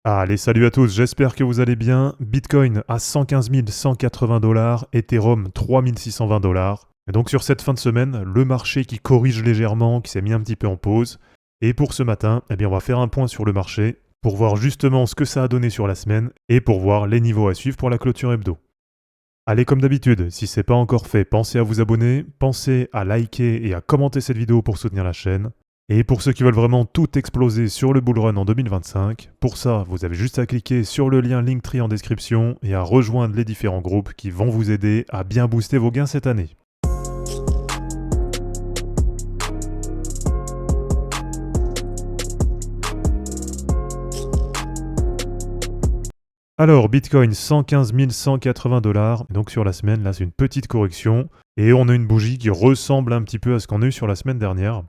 Allez, salut à tous, j'espère que vous allez bien. Bitcoin à 115 180 $, Ethereum 3620 $. Et donc sur cette fin de semaine, le marché qui corrige légèrement, qui s'est mis un petit peu en pause. Et pour ce matin, on va faire un point sur le marché pour voir justement ce que ça a donné sur la semaine et pour voir les niveaux à suivre pour la clôture hebdo. Allez, comme d'habitude, si ce n'est pas encore fait, pensez à vous abonner, pensez à liker et à commenter cette vidéo pour soutenir la chaîne. Et pour ceux qui veulent vraiment tout exploser sur le bull run en 2025, pour ça, vous avez juste à cliquer sur le lien Linktree en description et à rejoindre les différents groupes qui vont vous aider à bien booster vos gains cette année. Alors, Bitcoin 115 180 $, donc sur la semaine, là c'est une petite correction, et on a une bougie qui ressemble un petit peu à ce qu'on a eu sur la semaine dernière.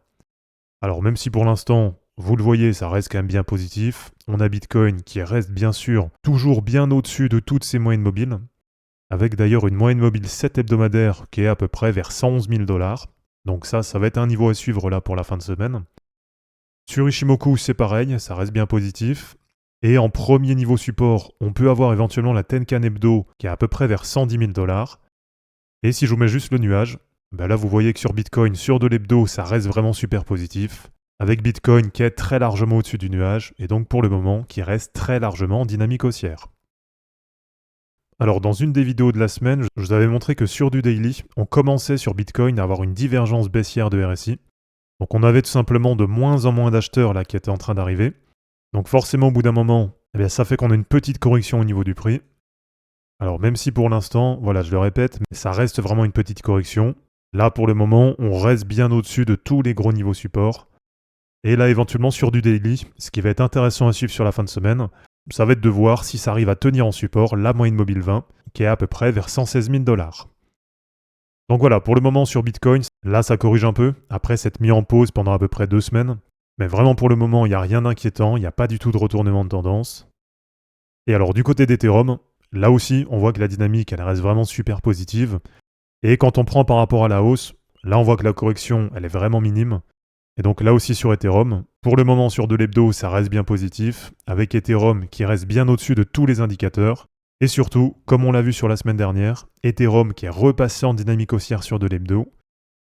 Alors même si pour l'instant, vous le voyez, ça reste quand même bien positif, on a Bitcoin qui reste bien sûr toujours bien au-dessus de toutes ses moyennes mobiles, avec d'ailleurs une moyenne mobile 7 hebdomadaire qui est à peu près vers 111 000 $. Donc ça va être un niveau à suivre là pour la fin de semaine. Sur Ishimoku, c'est pareil, ça reste bien positif. Et en premier niveau support, on peut avoir éventuellement la Tenkan Hebdo qui est à peu près vers 110 000 $. Et si je vous mets juste le nuage, là vous voyez que sur Bitcoin, sur de l'hebdo, ça reste vraiment super positif, avec Bitcoin qui est très largement au-dessus du nuage, et donc pour le moment qui reste très largement en dynamique haussière. Alors dans une des vidéos de la semaine, je vous avais montré que sur du daily, on commençait sur Bitcoin à avoir une divergence baissière de RSI. Donc on avait tout simplement de moins en moins d'acheteurs là qui étaient en train d'arriver. Donc forcément au bout d'un moment, ça fait qu'on a une petite correction au niveau du prix. Alors même si pour l'instant, voilà, je le répète, mais ça reste vraiment une petite correction. Là pour le moment, on reste bien au-dessus de tous les gros niveaux support. Et là éventuellement sur du daily, ce qui va être intéressant à suivre sur la fin de semaine, ça va être de voir si ça arrive à tenir en support la moyenne mobile 20, qui est à peu près vers 116 000 $. Donc voilà, pour le moment sur Bitcoin, là ça corrige un peu, après s'être mis en pause pendant à peu près 2 semaines. Mais vraiment pour le moment, il n'y a rien d'inquiétant, il n'y a pas du tout de retournement de tendance. Et alors du côté d'Ethereum, là aussi on voit que la dynamique elle reste vraiment super positive. Et quand on prend par rapport à la hausse, là on voit que la correction elle est vraiment minime. Et donc là aussi sur Ethereum, pour le moment sur de l'hebdo ça reste bien positif, avec Ethereum qui reste bien au-dessus de tous les indicateurs. Et surtout, comme on l'a vu sur la semaine dernière, Ethereum qui est repassé en dynamique haussière sur de l'hebdo.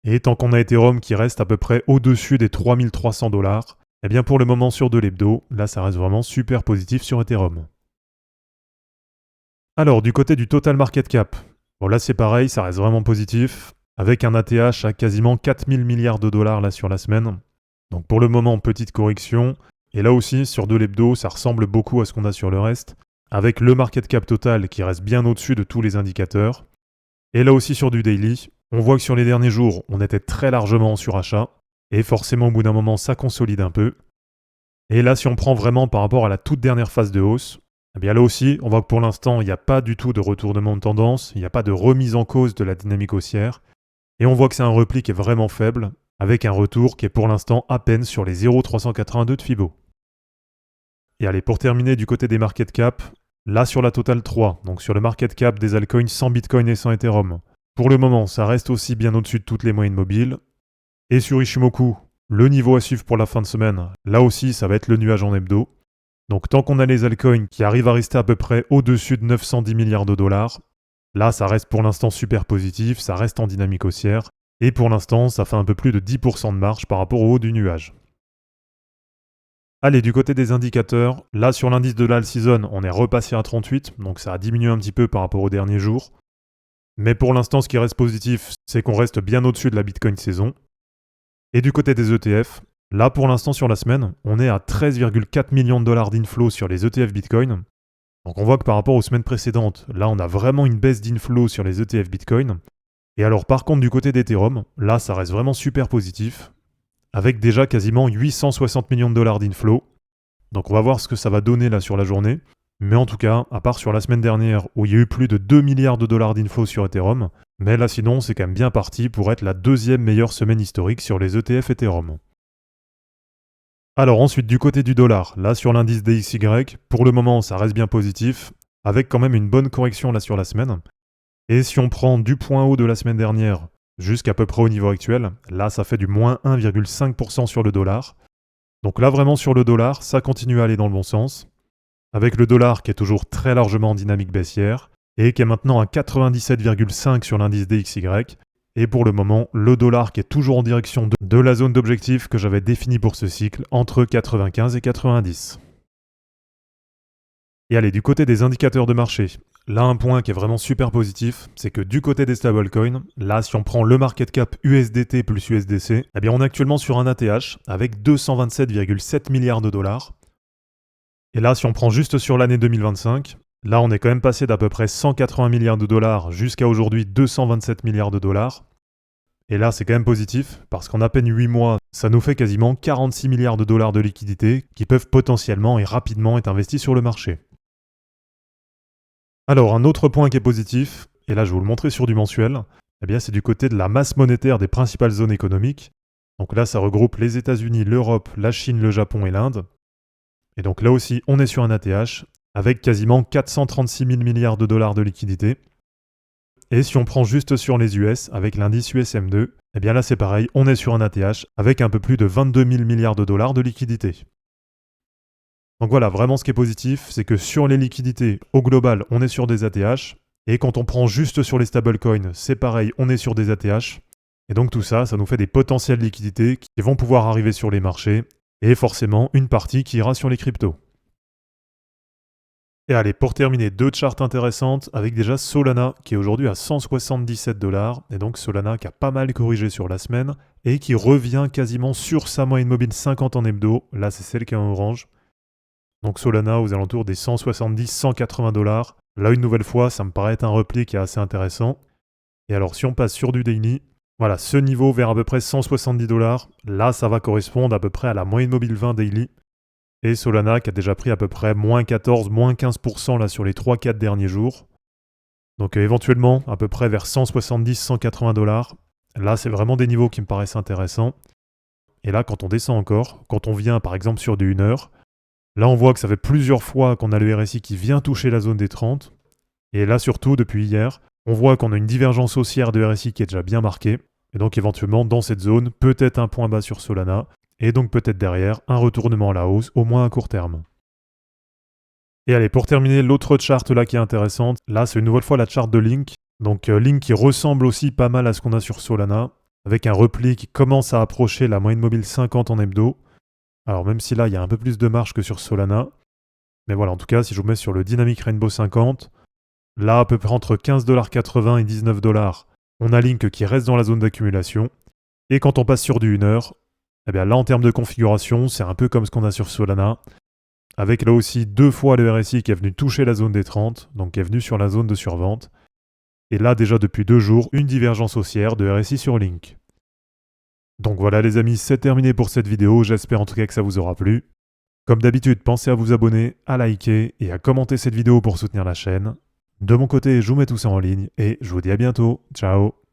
Et tant qu'on a Ethereum qui reste à peu près au-dessus des 3300 $, pour le moment sur de l'hebdo, là ça reste vraiment super positif sur Ethereum. Alors du côté du total market cap, bon là c'est pareil, ça reste vraiment positif, avec un ATH à quasiment 4000 milliards de dollars là sur la semaine. Donc pour le moment, petite correction. Et là aussi, sur de l'hebdo, ça ressemble beaucoup à ce qu'on a sur le reste, avec le market cap total qui reste bien au-dessus de tous les indicateurs. Et là aussi sur du daily, on voit que sur les derniers jours, on était très largement en surachat, et forcément au bout d'un moment, ça consolide un peu. Et là, si on prend vraiment par rapport à la toute dernière phase de hausse, là aussi, on voit que pour l'instant, il n'y a pas du tout de retournement de tendance, il n'y a pas de remise en cause de la dynamique haussière, et on voit que c'est un repli qui est vraiment faible, avec un retour qui est pour l'instant à peine sur les 0,382 de Fibo. Et allez, pour terminer du côté des market cap, là sur la Total 3, donc sur le market cap des altcoins sans Bitcoin et sans Ethereum, pour le moment, ça reste aussi bien au-dessus de toutes les moyennes mobiles. Et sur Ishimoku, le niveau à suivre pour la fin de semaine, là aussi, ça va être le nuage en hebdo. Donc tant qu'on a les altcoins qui arrivent à rester à peu près au-dessus de 910 milliards de dollars, là, ça reste pour l'instant super positif, ça reste en dynamique haussière. Et pour l'instant, ça fait un peu plus de 10% de marge par rapport au haut du nuage. Allez, du côté des indicateurs, là sur l'indice de l'All Season, on est repassé à 38, donc ça a diminué un petit peu par rapport aux derniers jours. Mais pour l'instant, ce qui reste positif, c'est qu'on reste bien au-dessus de la Bitcoin saison. Et du côté des ETF, là pour l'instant sur la semaine, on est à 13,4 millions de dollars d'inflow sur les ETF Bitcoin. Donc on voit que par rapport aux semaines précédentes, là on a vraiment une baisse d'inflow sur les ETF Bitcoin. Et alors par contre du côté d'Ethereum, là ça reste vraiment super positif, avec déjà quasiment 860 millions de dollars d'inflow. Donc on va voir ce que ça va donner là sur la journée. Mais en tout cas, à part sur la semaine dernière où il y a eu plus de 2 milliards de dollars d'inflow sur Ethereum, mais là sinon c'est quand même bien parti pour être la deuxième meilleure semaine historique sur les ETF Ethereum. Alors ensuite du côté du dollar, là sur l'indice DXY, pour le moment ça reste bien positif, avec quand même une bonne correction là sur la semaine. Et si on prend du point haut de la semaine dernière jusqu'à peu près au niveau actuel, là ça fait du moins 1,5% sur le dollar. Donc là vraiment sur le dollar, ça continue à aller dans le bon sens. avec le dollar qui est toujours très largement en dynamique baissière, et qui est maintenant à 97,5 sur l'indice DXY, et pour le moment, le dollar qui est toujours en direction de la zone d'objectif que j'avais définie pour ce cycle, entre 95 et 90. Et allez, du côté des indicateurs de marché, là un point qui est vraiment super positif, c'est que du côté des stablecoins, là si on prend le market cap USDT plus USDC, eh bien on est actuellement sur un ATH avec 227,7 milliards de dollars. Et là si on prend juste sur l'année 2025, là on est quand même passé d'à peu près 180 milliards de dollars jusqu'à aujourd'hui 227 milliards de dollars. Et là c'est quand même positif, parce qu'en à peine 8 mois, ça nous fait quasiment 46 milliards de dollars de liquidités qui peuvent potentiellement et rapidement être investis sur le marché. Alors, un autre point qui est positif, et là je vais vous le montrer sur du mensuel, eh bien c'est du côté de la masse monétaire des principales zones économiques. Donc là, ça regroupe les États-Unis, l'Europe, la Chine, le Japon et l'Inde. Et donc là aussi, on est sur un ATH avec quasiment 436 000 milliards de dollars de liquidités. Et si on prend juste sur les US avec l'indice USM2, eh bien là c'est pareil, on est sur un ATH avec un peu plus de 22 000 milliards de dollars de liquidités. Donc voilà, vraiment ce qui est positif, c'est que sur les liquidités, au global, on est sur des ATH, et quand on prend juste sur les stablecoins, c'est pareil, on est sur des ATH, et donc tout ça, ça nous fait des potentielles liquidités qui vont pouvoir arriver sur les marchés, et forcément une partie qui ira sur les cryptos. Et allez, pour terminer, deux charts intéressantes, avec déjà Solana, qui est aujourd'hui à 177 $, et donc Solana qui a pas mal corrigé sur la semaine, et qui revient quasiment sur sa moyenne mobile 50 en hebdo, là c'est celle qui est en orange. Donc Solana aux alentours des 170-180 $. Là, une nouvelle fois, ça me paraît être un repli qui est assez intéressant. Et alors, si on passe sur du daily, voilà, ce niveau vers à peu près 170 $, là, ça va correspondre à peu près à la moyenne mobile 20 daily. Et Solana qui a déjà pris à peu près moins 14, moins 15% là sur les 3-4 derniers jours. Donc éventuellement, à peu près vers 170-180 $. Là, c'est vraiment des niveaux qui me paraissent intéressants. Et là, quand on descend encore, quand on vient par exemple sur du 1 heure, là, on voit que ça fait plusieurs fois qu'on a le RSI qui vient toucher la zone des 30. Et là, surtout, depuis hier, on voit qu'on a une divergence haussière de RSI qui est déjà bien marquée. Et donc, éventuellement, dans cette zone, peut-être un point bas sur Solana. Et donc, peut-être derrière, un retournement à la hausse, au moins à court terme. Et allez, pour terminer, l'autre charte là qui est intéressante, là, c'est une nouvelle fois la charte de Link. Donc, Link qui ressemble aussi pas mal à ce qu'on a sur Solana, avec un repli qui commence à approcher la moyenne mobile 50 en hebdo. Alors même si là, il y a un peu plus de marge que sur Solana. Mais voilà, en tout cas, si je vous mets sur le Dynamic Rainbow 50, là, à peu près entre 15,80 $ et 19 $, on a Link qui reste dans la zone d'accumulation. Et quand on passe sur du 1 heure, eh bien là, en termes de configuration, c'est un peu comme ce qu'on a sur Solana. Avec là aussi 2 fois le RSI qui est venu toucher la zone des 30, donc qui est venu sur la zone de survente. Et là, déjà depuis 2 jours, une divergence haussière de RSI sur Link. Donc voilà les amis, c'est terminé pour cette vidéo, j'espère en tout cas que ça vous aura plu. Comme d'habitude, pensez à vous abonner, à liker et à commenter cette vidéo pour soutenir la chaîne. De mon côté, je vous mets tout ça en ligne et je vous dis à bientôt. Ciao!